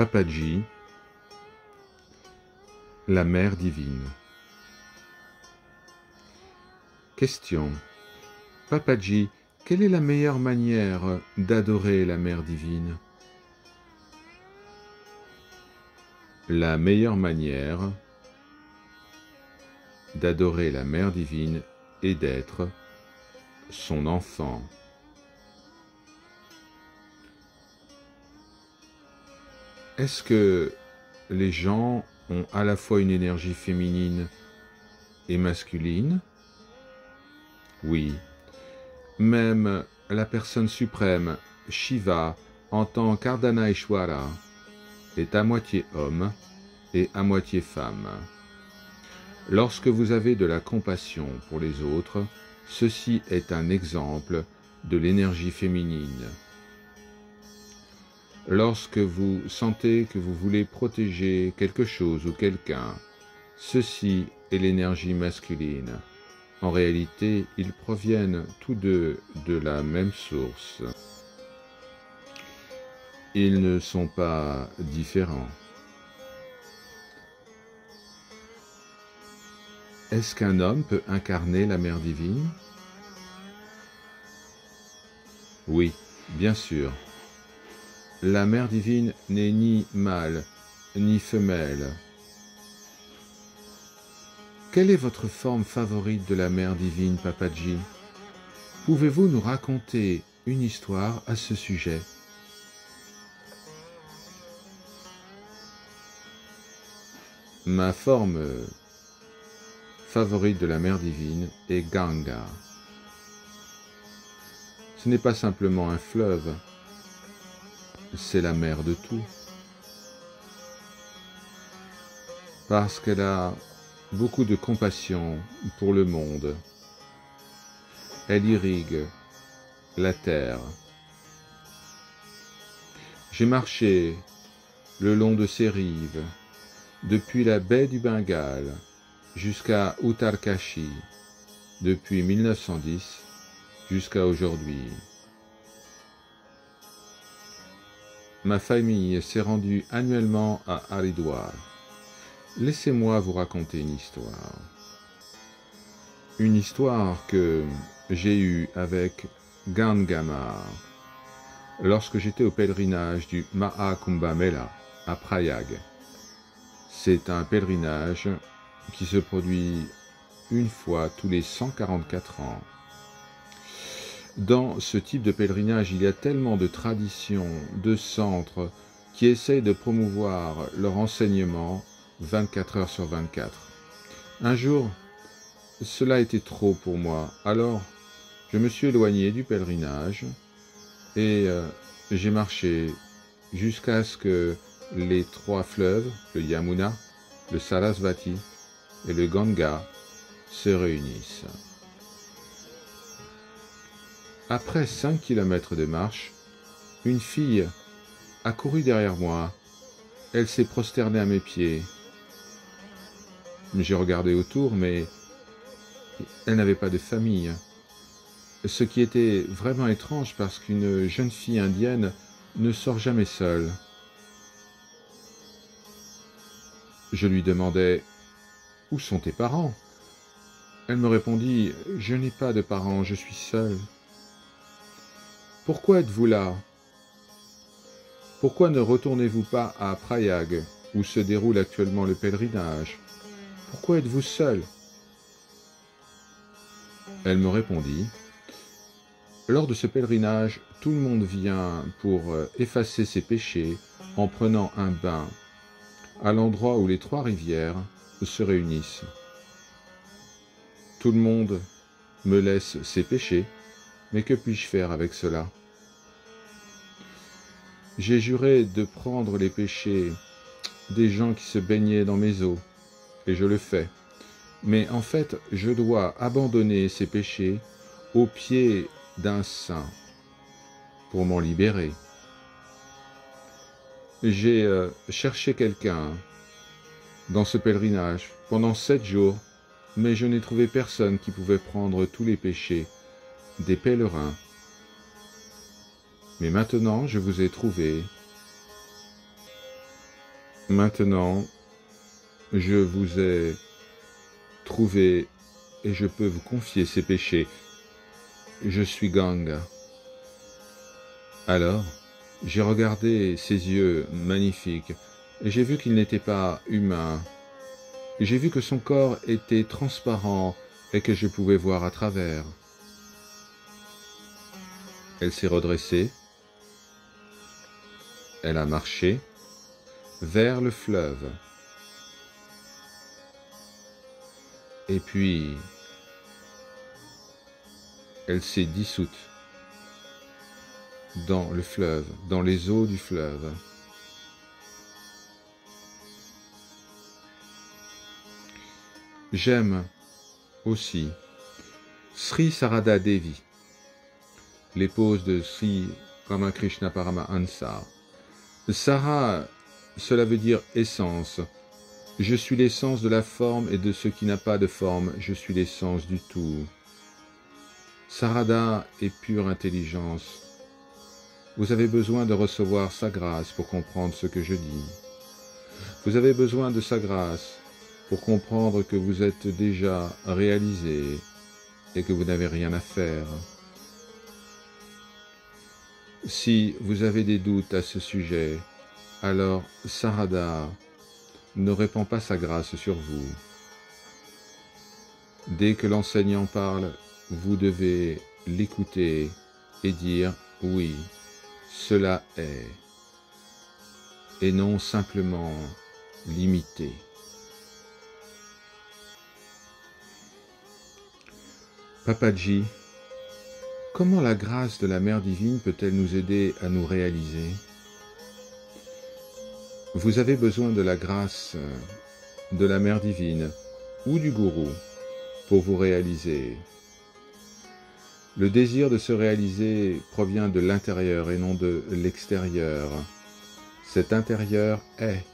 Papaji, la mère divine. Question. Papaji, quelle est la meilleure manière d'adorer la mère divine? La meilleure manière d'adorer la mère divine est d'être son enfant. Est-ce que les gens ont à la fois une énergie féminine et masculine? Oui. Même la personne suprême, Shiva, en tant qu'Ardhana Ishwara, est à moitié homme et à moitié femme. Lorsque vous avez de la compassion pour les autres, ceci est un exemple de l'énergie féminine. Lorsque vous sentez que vous voulez protéger quelque chose ou quelqu'un, ceci est l'énergie masculine. En réalité, ils proviennent tous deux de la même source. Ils ne sont pas différents. Est-ce qu'un homme peut incarner la mère divine? Oui, bien sûr. La mère divine n'est ni mâle, ni femelle. Quelle est votre forme favorite de la mère divine, Papaji? Pouvez-vous nous raconter une histoire à ce sujet? Ma forme favorite de la mère divine est Ganga. Ce n'est pas simplement un fleuve, c'est la mère de tout. Parce qu'elle a beaucoup de compassion pour le monde. Elle irrigue la terre. J'ai marché le long de ses rives, depuis la baie du Bengale jusqu'à Uttarkashi, depuis 1910 jusqu'à aujourd'hui. Ma famille s'est rendue annuellement à Haridwar. Laissez-moi vous raconter une histoire. Une histoire que j'ai eue avec Gangamar lorsque j'étais au pèlerinage du Mahakumbha Mela à Prayag. C'est un pèlerinage qui se produit une fois tous les 144 ans. Dans ce type de pèlerinage, il y a tellement de traditions, de centres qui essayent de promouvoir leur enseignement 24 heures sur 24. Un jour, cela était trop pour moi, alors je me suis éloigné du pèlerinage et j'ai marché jusqu'à ce que les trois fleuves, le Yamuna, le Sarasvati et le Ganga, se réunissent. Après 5 kilomètres de marche, une fille a couru derrière moi. Elle s'est prosternée à mes pieds. J'ai regardé autour, mais elle n'avait pas de famille. Ce qui était vraiment étrange parce qu'une jeune fille indienne ne sort jamais seule. Je lui demandais « Où sont tes parents ?» Elle me répondit « Je n'ai pas de parents, je suis seule. » « Pourquoi êtes-vous là? Pourquoi ne retournez-vous pas à Prayag, où se déroule actuellement le pèlerinage? Pourquoi êtes-vous seule? » Elle me répondit « Lors de ce pèlerinage, tout le monde vient pour effacer ses péchés en prenant un bain à l'endroit où les trois rivières se réunissent. Tout le monde me laisse ses péchés, mais que puis-je faire avec cela? J'ai juré de prendre les péchés des gens qui se baignaient dans mes eaux, et je le fais. Mais en fait, je dois abandonner ces péchés aux pieds d'un saint pour m'en libérer. J'ai cherché quelqu'un dans ce pèlerinage pendant 7 jours, mais je n'ai trouvé personne qui pouvait prendre tous les péchés des pèlerins. Mais maintenant, je vous ai trouvé. Maintenant, je vous ai trouvé et je peux vous confier ces péchés. Je suis Ganga. Alors, j'ai regardé ses yeux magnifiques et j'ai vu qu'il n'était pas humain. J'ai vu que son corps était transparent et que je pouvais voir à travers. Elle s'est redressée. Elle a marché vers le fleuve. Et puis, elle s'est dissoute dans le fleuve, dans les eaux du fleuve. J'aime aussi Sri Sarada Devi, l'épouse de Sri Ramakrishna Paramahansa. Sara, cela veut dire essence. Je suis l'essence de la forme et de ce qui n'a pas de forme, je suis l'essence du tout. Sarada est pure intelligence. Vous avez besoin de recevoir sa grâce pour comprendre ce que je dis. Vous avez besoin de sa grâce pour comprendre que vous êtes déjà réalisé et que vous n'avez rien à faire. Si vous avez des doutes à ce sujet, alors Sarada ne répand pas sa grâce sur vous. Dès que l'enseignant parle, vous devez l'écouter et dire « oui, cela est », et non simplement l'imiter. Papaji, comment la grâce de la Mère divine peut-elle nous aider à nous réaliser? Vous avez besoin de la grâce de la Mère divine ou du gourou pour vous réaliser. Le désir de se réaliser provient de l'intérieur et non de l'extérieur. Cet intérieur est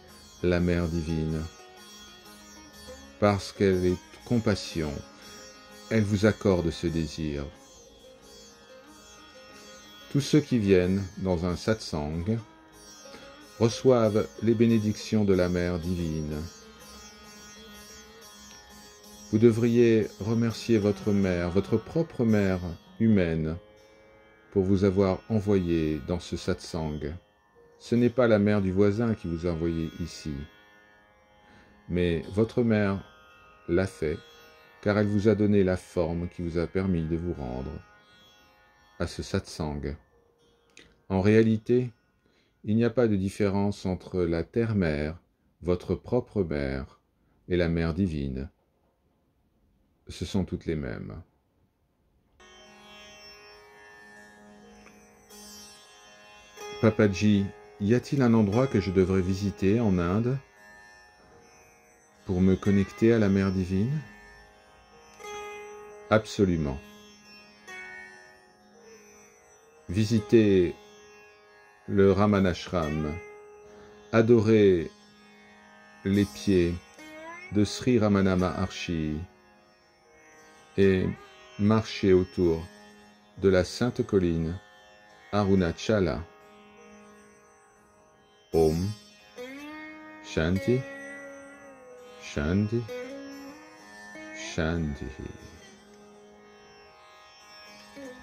la Mère divine. Parce qu'elle est compassion, elle vous accorde ce désir. Tous ceux qui viennent dans un satsang reçoivent les bénédictions de la Mère divine. Vous devriez remercier votre mère, votre propre mère humaine, pour vous avoir envoyé dans ce satsang. Ce n'est pas la mère du voisin qui vous a envoyé ici, mais votre mère l'a fait, car elle vous a donné la forme qui vous a permis de vous rendre à ce satsang. En réalité, il n'y a pas de différence entre la terre-mère, votre propre mère, et la mère divine. Ce sont toutes les mêmes. Papaji, y a-t-il un endroit que je devrais visiter en Inde pour me connecter à la Mère divine? Absolument. Visitez le Ramanashram, adorez les pieds de Sri Ramana Maharshi et marchez autour de la sainte colline Arunachala. Om Shanti Shanti Shanti.